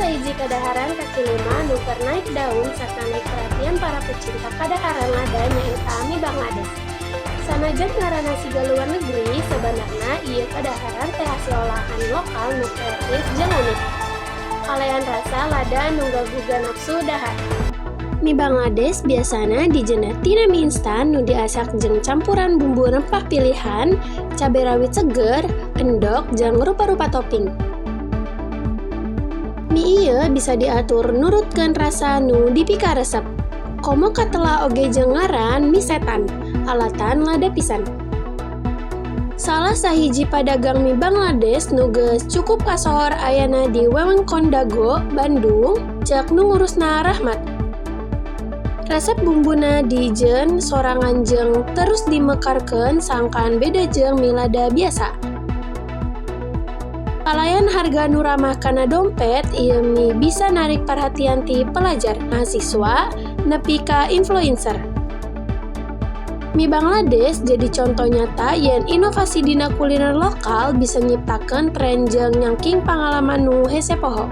sahiji kadaharan kaki lima nu keur naik daun serta naik perhatian para pecinta kadaharan lada nyaeta mie Bangladesh. Sanajan ngaranna siga luar negeri, sebenarnya ieu kadaharan teh hasil olahan lokal nu kreatif jeung unik. Kalayan rasa lada nu gaguga nafsu dahar. Mie Bangladesh biasana dijenengan tina mie instan nu diasak jeung campuran bumbu rempah pilihan, cabai rawit seger, endog, jeung rupa-rupa topping. Mie ieu bisa diatur nurutkeun rasa nu dipika resep. Komo katela oge jeung ngaran mie setan, alatan lada pisan. Salah sahiji padagang mie Bangladesh nu geus cukup kasohor ayana di wewengkon Dago, Bandung, ceuk nu ngurusna Rahmat. Resep bumbuna dijen sorangan jeung terus dimekarkeun sangkan beda jeung mie lada biasa. Kalayan harga nu ramah kana dompet, ieu mie bisa narik perhatian ti pelajar, mahasiswa, nepi ka influencer. Mie Bangladesh jadi contoh nyata yen inovasi dina kuliner lokal bisa nyiptakeun tren jeung nyangking pangalaman nu hese poho.